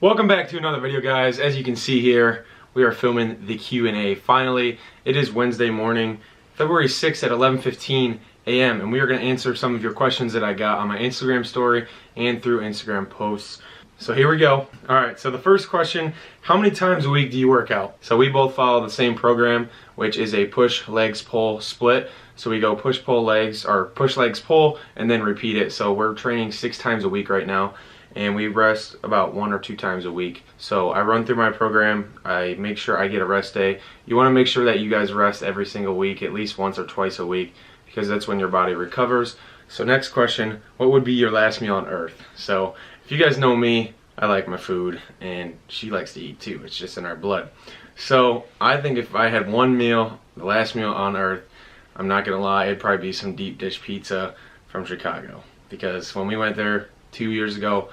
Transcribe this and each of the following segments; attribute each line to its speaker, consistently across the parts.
Speaker 1: Welcome back to another video, guys. As you can see here, we are filming the Q&A. Finally, it is Wednesday morning, February 6th at 11:15 a.m. and we are going to answer some of your questions that I got on my Instagram story and through Instagram posts. So here we go. Alright, so the first question, how many times a week do you work out? So we both follow the same program, which is a push, legs, pull, split. So we go push, pull, legs, or push, legs, pull, and then repeat it. So we're training 6 times a week right now. And we rest about 1 or 2 times a week. So I run through my program, I make sure I get a rest day. You want to make sure that you guys rest every single week, at least once or twice a week, because that's when your body recovers. So next question, what would be your last meal on earth? So if you guys know me, I like my food, and she likes to eat too. It's just in our blood. So I think if I had one meal, the last meal on earth, I'm not gonna lie, it'd probably be some deep dish pizza from Chicago. Because when we went there 2 years ago,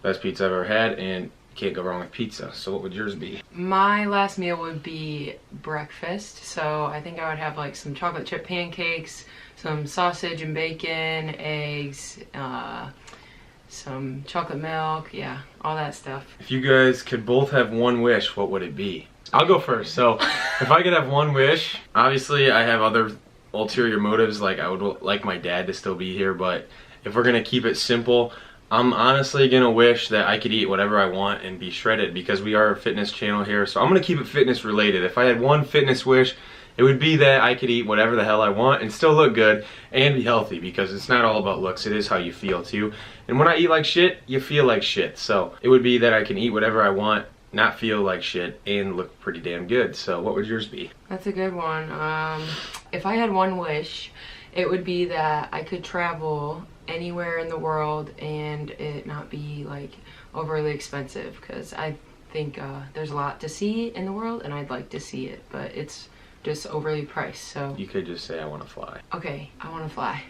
Speaker 1: best pizza I've ever had, and you can't go wrong with pizza. So what would yours be?
Speaker 2: My last meal would be breakfast. So I think I would have like some chocolate chip pancakes, some sausage and bacon, eggs, some chocolate milk, yeah, all that stuff.
Speaker 1: If you guys could both have one wish, what would it be? I'll go first. So if I could have one wish, obviously I have other ulterior motives, like I would like my dad to still be here, but if we're gonna keep it simple, I'm honestly gonna wish that I could eat whatever I want and be shredded, because we are a fitness channel here. So I'm gonna keep it fitness related. If I had one fitness wish, it would be that I could eat whatever the hell I want and still look good and be healthy, because it's not all about looks, it is how you feel too. And when I eat like shit, you feel like shit. So it would be that I can eat whatever I want, not feel like shit, and look pretty damn good. So what would yours be?
Speaker 2: That's a good one. If I had one wish, it would be that I could travel anywhere in the world and it not be like overly expensive, because I think there's a lot to see in the world and I'd like to see it, but it's just overly priced. So
Speaker 1: You could just say I want to fly.
Speaker 2: okay, I want to fly.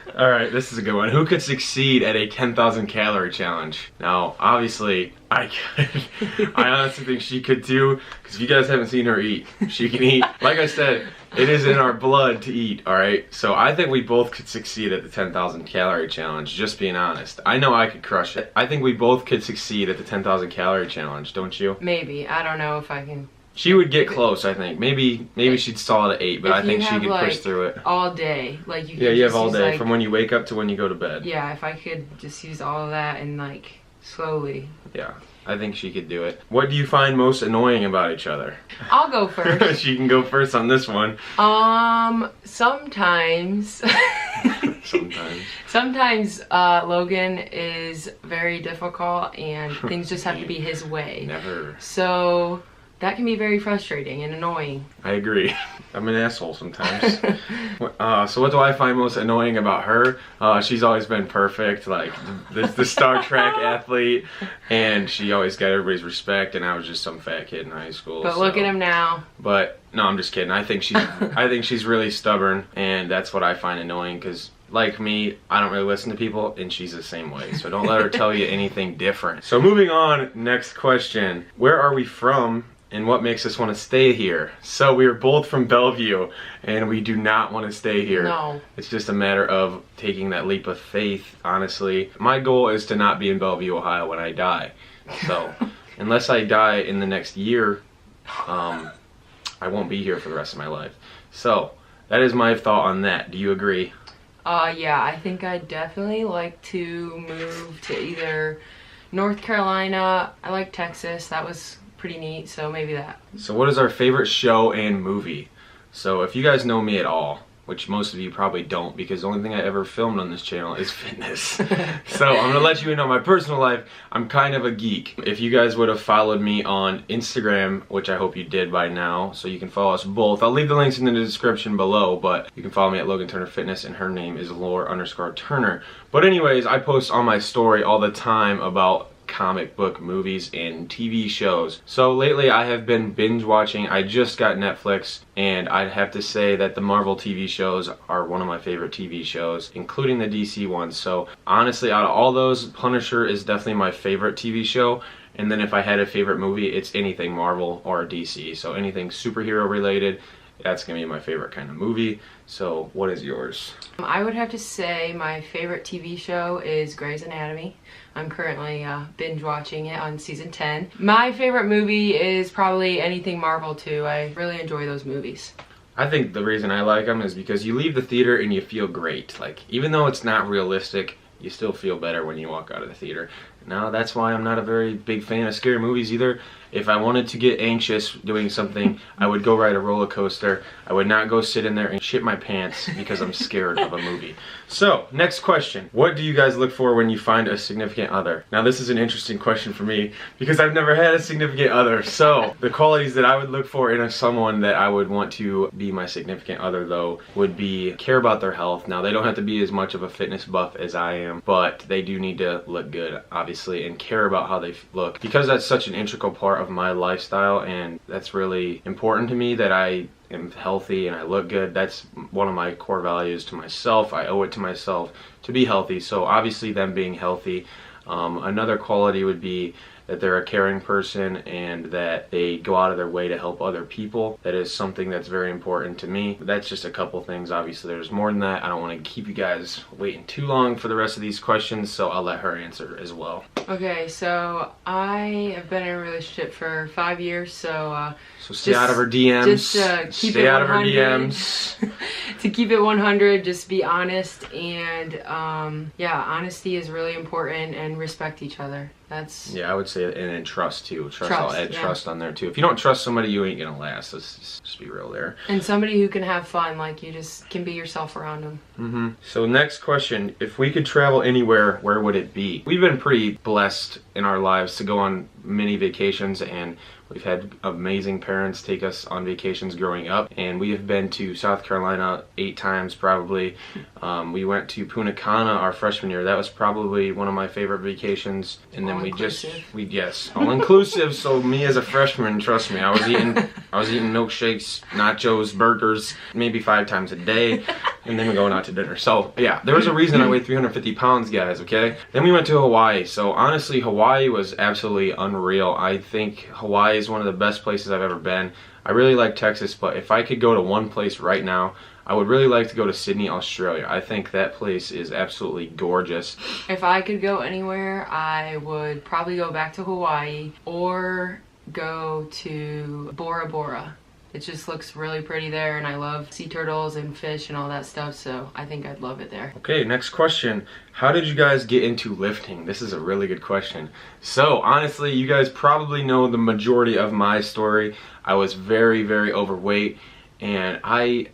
Speaker 1: Alright, this is a good one. Who could succeed at a 10,000 calorie challenge? Now, obviously, I could. I honestly think she could too, because if you guys haven't seen her eat, she can eat. Like I said, it is in our blood to eat, alright? So I think we both could succeed at the 10,000 calorie challenge, just being honest. I know I could crush it. I think we both could succeed at the 10,000 calorie challenge, don't you?
Speaker 2: Maybe. I don't know if I can.
Speaker 1: She would get close, I think. Maybe she'd stall at 8, but I think she could push through it.
Speaker 2: All day, like you.
Speaker 1: Yeah, you have all day,
Speaker 2: like,
Speaker 1: from when you wake up to when you go to bed.
Speaker 2: Yeah, if I could just use all of that and like slowly.
Speaker 1: Yeah, I think she could do it. What do you find most annoying about each other?
Speaker 2: I'll go first.
Speaker 1: She can go first on this one.
Speaker 2: Sometimes. Sometimes Logan is very difficult and things just have to be his way.
Speaker 1: Never.
Speaker 2: So that can be very frustrating and annoying.
Speaker 1: I agree. I'm an asshole sometimes. So what do I find most annoying about her? She's always been perfect, like the Star Trek athlete, and she always got everybody's respect, and I was just some fat kid in high school.
Speaker 2: But look at him now.
Speaker 1: But no, I'm just kidding. I think she's really stubborn, and that's what I find annoying, because like me, I don't really listen to people, and she's the same way. So don't let her tell you anything different. So moving on, next question. Where are we from? And what makes us want to stay here? So we are both from Bellevue, and we do not want to stay here.
Speaker 2: No.
Speaker 1: It's just a matter of taking that leap of faith, honestly. My goal is to not be in Bellevue, Ohio when I die. So unless I die in the next year, I won't be here for the rest of my life. So that is my thought on that. Do you agree?
Speaker 2: Yeah, I think I'd definitely like to move to either North Carolina. I like Texas. That was pretty neat, so maybe that.
Speaker 1: So what is our favorite show and movie? So if you guys know me at all, which most of you probably don't, because the only thing I ever filmed on this channel is fitness. So I'm gonna let you in on my personal life. I'm kind of a geek. If you guys would have followed me on Instagram, which I hope you did by now, so you can follow us both. I'll leave the links in the description below, but you can follow me at Logan Turner Fitness, and her name is Lore_Turner. But anyways, I post on my story all the time about comic book movies and TV shows. So lately I have been binge watching. I just got Netflix, and I'd have to say that the Marvel TV shows are one of my favorite TV shows, including the DC ones. So honestly, out of all those, Punisher is definitely my favorite TV show. And then if I had a favorite movie, it's anything Marvel or DC. So anything superhero related That's gonna be my favorite kind of movie. So what is yours?
Speaker 2: I would have to say my favorite TV show is Grey's Anatomy. I'm currently binge watching it on season 10. My favorite movie is probably anything Marvel too. I really enjoy those movies.
Speaker 1: I think the reason I like them is because you leave the theater and you feel great. Like, even though it's not realistic, you still feel better when you walk out of the theater. Now, that's why I'm not a very big fan of scary movies either. If I wanted to get anxious doing something, I would go ride a roller coaster. I would not go sit in there and shit my pants because I'm scared of a movie. So, next question. What do you guys look for when you find a significant other? Now, this is an interesting question for me because I've never had a significant other. So, the qualities that I would look for in someone that I would want to be my significant other, though, would be care about their health. Now, they don't have to be as much of a fitness buff as I am, but they do need to look good, obviously, and care about how they look, because that's such an integral part of my lifestyle, and that's really important to me that I am healthy and I look good. That's one of my core values to myself. I owe it to myself to be healthy, so obviously them being healthy. Another quality would be that they're a caring person and that they go out of their way to help other people. That is something that's very important to me. That's just a couple things. Obviously there's more than that. I don't want to keep you guys waiting too long for the rest of these questions, so I'll let her answer as well.
Speaker 2: Okay, so I have been in a relationship for 5 years, so
Speaker 1: stay out of her DMs.
Speaker 2: Just keep
Speaker 1: stay
Speaker 2: it
Speaker 1: out of her
Speaker 2: 100.
Speaker 1: DMs.
Speaker 2: To keep it 100, just be honest, and yeah, honesty is really important, and respect each other. That's
Speaker 1: I would say, and then trust too. I'll add
Speaker 2: yeah.
Speaker 1: trust on there too. If you don't trust somebody, you ain't gonna last. Let's just be real there.
Speaker 2: And somebody who can have fun, like you just can be yourself around them.
Speaker 1: So next question, if we could travel anywhere, where would it be? We've been pretty blessed in our lives to go on many vacations, and we've had amazing parents take us on vacations growing up, and we have been to South Carolina 8 times probably. We went to Punta Cana our freshman year. That was probably one of my favorite vacations. And then yes, all inclusive. So me as a freshman, trust me, I was eating milkshakes, nachos, burgers, maybe 5 times a day, and then we're going out to dinner. So yeah, there was a reason I weighed 350 pounds, guys. Okay. Then we went to Hawaii. So honestly, Hawaii was absolutely unreal. I think Hawaii is one of the best places I've ever been. I really like Texas, but if I could go to one place right now, I would really like to go to Sydney, Australia. I think that place is absolutely gorgeous.
Speaker 2: If I could go anywhere, I would probably go back to Hawaii or go to Bora Bora. It just looks really pretty there, and I love sea turtles and fish and all that stuff, so I think I'd love it there.
Speaker 1: Okay, next question. How did you guys get into lifting? This is a really good question. So honestly, you guys probably know the majority of my story. I was very, very overweight. And I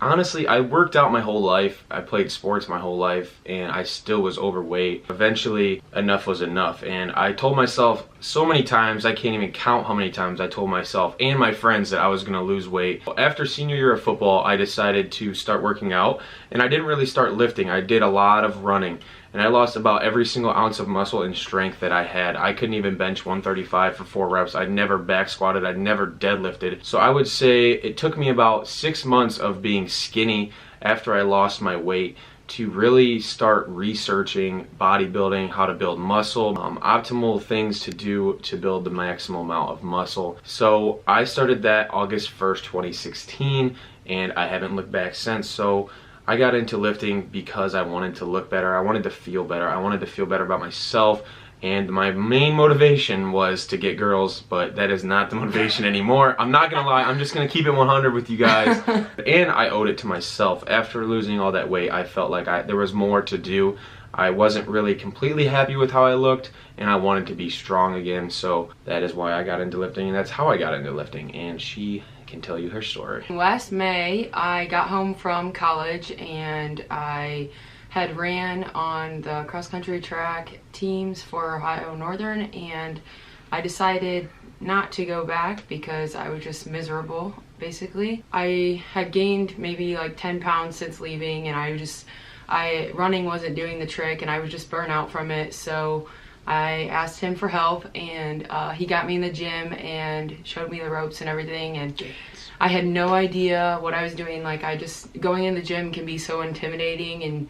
Speaker 1: worked out my whole life. I played sports my whole life, and I still was overweight. Eventually, enough was enough. And I told myself so many times, I can't even count how many times I told myself and my friends that I was gonna lose weight. After senior year of football, I decided to start working out, and I didn't really start lifting. I did a lot of running, and I lost about every single ounce of muscle and strength that I had. I couldn't even bench 135 for 4 reps. I'd never back squatted. I'd never deadlifted. So I would say it took me about 6 months of being skinny after I lost my weight to really start researching bodybuilding, how to build muscle, optimal things to do to build the maximal amount of muscle. So I started that August 1st, 2016, and I haven't looked back since. So I got into lifting because I wanted to look better. I wanted to feel better. I wanted to feel better about myself. And my main motivation was to get girls, but that is not the motivation anymore. I'm not gonna lie, I'm just gonna keep it 100 with you guys. And I owed it to myself. After losing all that weight, I felt like there was more to do. I wasn't really completely happy with how I looked, and I wanted to be strong again. So that is why I got into lifting, and that's how I got into lifting. And she can tell you her story.
Speaker 2: Last May, I got home from college, and I had ran on the cross-country track teams for Ohio Northern, and I decided not to go back because I was just miserable, basically. I had gained maybe like 10 pounds since leaving, and running wasn't doing the trick, and I was just burnt out from it. So I asked him for help, and he got me in the gym and showed me the ropes and everything, and I had no idea what I was doing. Like, going in the gym can be so intimidating and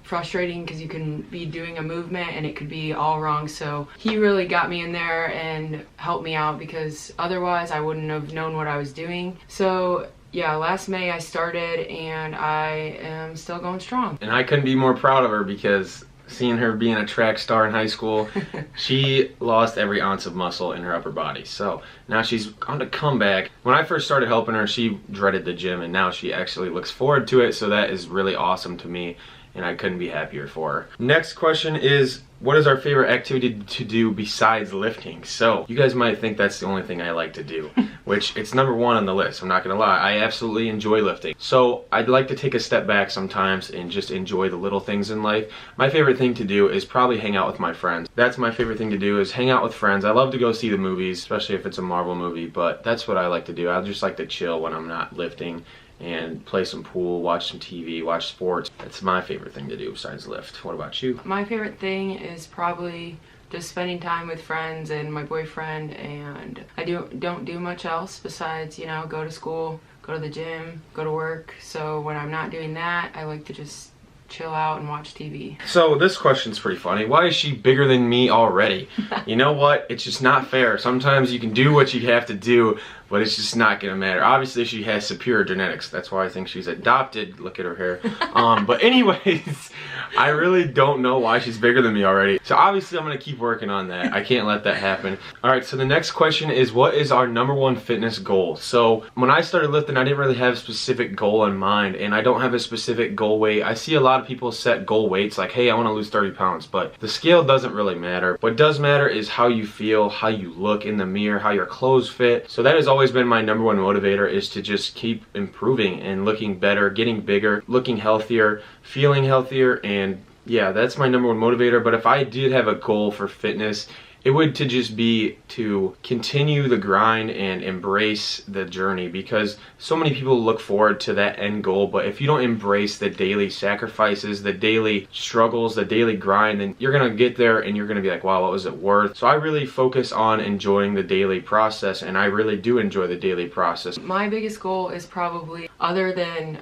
Speaker 2: frustrating because you can be doing a movement and it could be all wrong. So he really got me in there and helped me out, because otherwise I wouldn't have known what I was doing. So yeah, last May I started and I am still going strong.
Speaker 1: And I couldn't be more proud of her because seeing her being a track star in high school, she lost every ounce of muscle in her upper body. So now she's on a comeback. When I first started helping her, she dreaded the gym, and now she actually looks forward to it. So that is really awesome to me, and I couldn't be happier for her. Next question is, what is our favorite activity to do besides lifting? So you guys might think that's the only thing I like to do, which it's number one on the list. I'm not gonna lie, I absolutely enjoy lifting. So I'd like to take a step back sometimes and just enjoy the little things in life. My favorite thing to do is probably hang out with my friends. That's my favorite thing to do, is hang out with friends. I love to go see the movies, especially if it's a Marvel movie, but that's what I like to do. I just like to chill when I'm not lifting and play some pool, watch some TV, watch sports. That's my favorite thing to do besides lift. What about you?
Speaker 2: My favorite thing is probably just spending time with friends and my boyfriend, and I don't do much else besides, you know, go to school, go to the gym, go to work. So when I'm not doing that, I like to just chill out and watch TV.
Speaker 1: So this question's pretty funny. Why is she bigger than me already? You know what? It's just not fair. Sometimes you can do what you have to do, but it's just not gonna matter. Obviously she has superior genetics. That's why I think she's adopted. Look at her hair. But anyways, I really don't know why she's bigger than me already. So obviously I'm gonna keep working on that. I can't let that happen. All right, so the next question is, what is our #1 fitness goal? So when I started lifting, I didn't really have a specific goal in mind, and I don't have a specific goal weight. I see a lot of people set goal weights like, hey, I wanna lose 30 pounds, but the scale doesn't really matter. What does matter is how you feel, how you look in the mirror, how your clothes fit. So that has always been my #1 motivator, is to just keep improving and looking better, getting bigger, looking healthier, feeling healthier, and yeah, that's my #1 motivator. But if I did have a goal for fitness, it would to just be to continue the grind and embrace the journey, because so many people look forward to that end goal, but if you don't embrace the daily sacrifices, the daily struggles, the daily grind, then you're gonna get there and you're gonna be like, wow, what was it worth? So I really focus on enjoying the daily process, and I really do enjoy the daily process.
Speaker 2: My biggest goal is probably, other than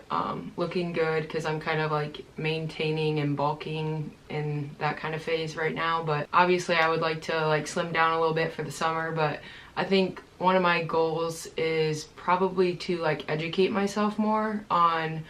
Speaker 2: looking good, because I'm kind of like maintaining and bulking in that kind of phase right now, but obviously I would like to like slim down a little bit for the summer. But I think one of my goals is probably to like educate myself more on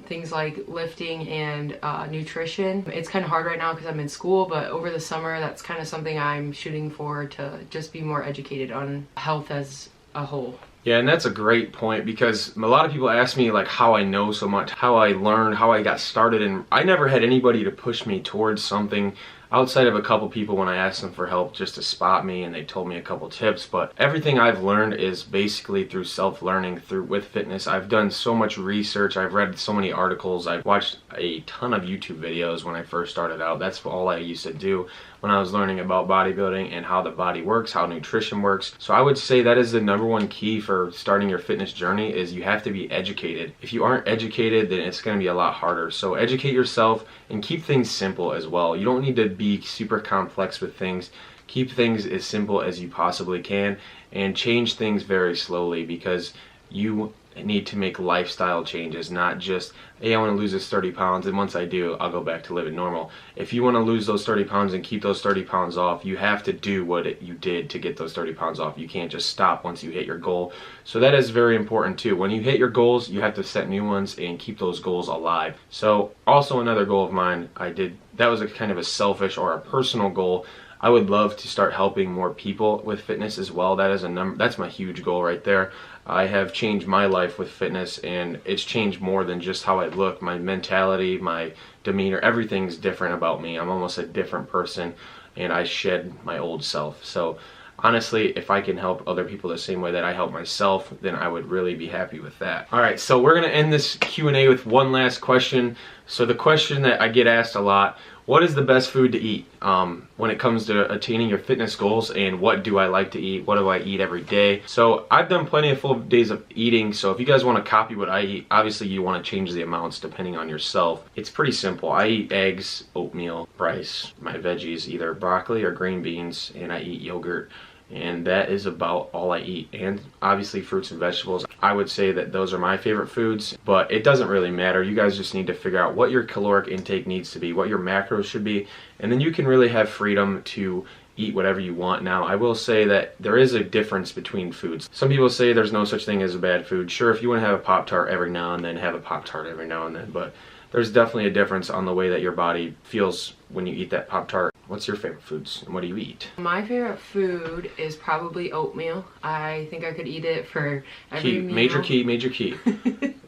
Speaker 2: things like lifting and nutrition. It's kind of hard right now because I'm in school, but over the summer that's kind of something I'm shooting for, to just be more educated on health as a whole.
Speaker 1: Yeah, and that's a great point, because a lot of people ask me like how I know so much, how I learned, how I got started, and I never had anybody to push me towards something outside of a couple people when I asked them for help just to spot me, and they told me a couple tips. But everything I've learned is basically through self-learning with fitness. I've done so much research, I've read so many articles, I've watched a ton of YouTube videos when I first started out. That's all I used to do when I was learning about bodybuilding and how the body works, how nutrition works. So I would say that is the #1 key for starting your fitness journey, is you have to be educated. If you aren't educated, then it's gonna be a lot harder. So educate yourself and keep things simple as well. You don't need to be super complex with things. Keep things as simple as you possibly can, and change things very slowly, because you need to make lifestyle changes, not just, hey, I want to lose this 30 pounds, and once I do, I'll go back to living normal. If you want to lose those 30 pounds and keep those 30 pounds off, you have to do what you did to get those 30 pounds off. You can't just stop once you hit your goal. So that is very important too. When you hit your goals, you have to set new ones and keep those goals alive. So also another goal of mine, that was a kind of a selfish or a personal goal. I would love to start helping more people with fitness as well. That's my huge goal right there. I have changed my life with fitness, and it's changed more than just how I look. My mentality, my demeanor, everything's different about me. I'm almost a different person, and I shed my old self. So honestly, if I can help other people the same way that I help myself, then I would really be happy with that. All right, so we're gonna end this Q&A with one last question. So the question that I get asked a lot, what is the best food to eat when it comes to attaining your fitness goals, and what do I like to eat? What do I eat every day? So I've done plenty of full days of eating, so if you guys want to copy what I eat, obviously you want to change the amounts depending on yourself. It's pretty simple. I eat eggs, oatmeal, rice, my veggies, either broccoli or green beans, and I eat yogurt. And that is about all I eat, and obviously fruits and vegetables. I would say that those are my favorite foods, but it doesn't really matter. You guys just need to figure out what your caloric intake needs to be, what your macros should be, and then you can really have freedom to eat whatever you want. Now, I will say that there is a difference between foods. Some people say there's no such thing as a bad food. Sure, if you want to have a Pop-Tart every now and then, have a Pop-Tart every now and then, but there's definitely a difference on the way that your body feels when you eat that Pop-Tart. What's your favorite foods and what do you eat?
Speaker 2: My favorite food is probably oatmeal. I think I could eat it for every meal.
Speaker 1: Major key.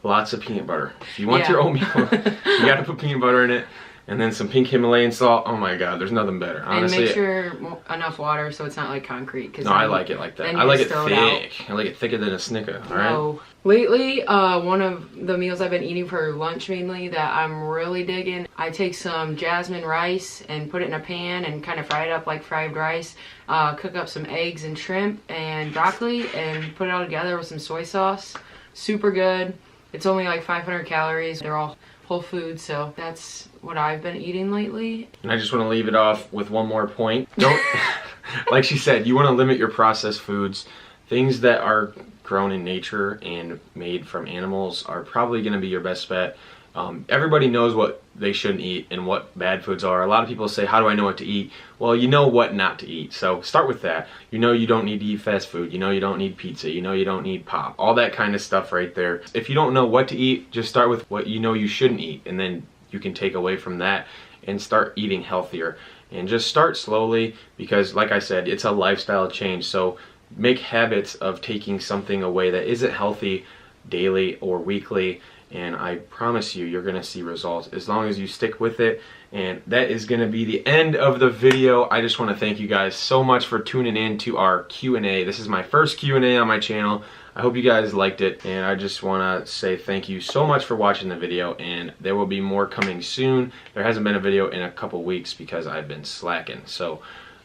Speaker 1: Lots of peanut butter. If you want your oatmeal, you gotta put peanut butter in it. And then some pink Himalayan salt. Oh my God, there's nothing better. Honestly,
Speaker 2: and make sure enough water so it's not like concrete.
Speaker 1: No, I like it like that. I like it thick. I like it thicker than a Snicker. All right.
Speaker 2: No. Lately, one of the meals I've been eating for lunch mainly that I'm really digging, I take some jasmine rice and put it in a pan and kind of fry it up like fried rice. Cook up some eggs and shrimp and broccoli and put it all together with some soy sauce. Super good. It's only like 500 calories. They're all whole food, so that's what I've been eating lately.
Speaker 1: And I just want to leave it off with one more point. Don't, like she said, you want to limit your processed foods. Things that are grown in nature and made from animals are probably going to be your best bet. Everybody knows what they shouldn't eat and what bad foods are. A lot of people say, how do I know what to eat? Well, you know what not to eat. So start with that. You know you don't need to eat fast food. You know you don't need pizza. You know you don't need pop. All that kind of stuff right there. If you don't know what to eat, just start with what you know you shouldn't eat. And then you can take away from that and start eating healthier. And just start slowly because, like I said, it's a lifestyle change. So make habits of taking something away that isn't healthy daily or weekly. And I promise you, you're gonna see results as long as you stick with it. And that is gonna be the end of the video. I just wanna thank you guys so much for tuning in to our Q&A. This is my first Q&A on my channel. I hope you guys liked it. And I just wanna say thank you so much for watching the video. And there will be more coming soon. There hasn't been a video in a couple weeks because I've been slacking. So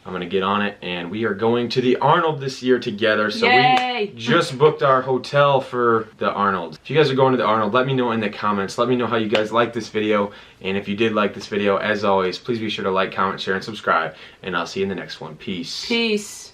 Speaker 1: I'm gonna get on it, and we are going to the Arnold this year together. So
Speaker 2: Yay!
Speaker 1: We just booked our hotel for the Arnold. If you guys are going to the Arnold, let me know in the comments. Let me know how you guys like this video. And if you did like this video, as always, please be sure to like, comment, share, and subscribe. And I'll see you in the next one. Peace.
Speaker 2: Peace.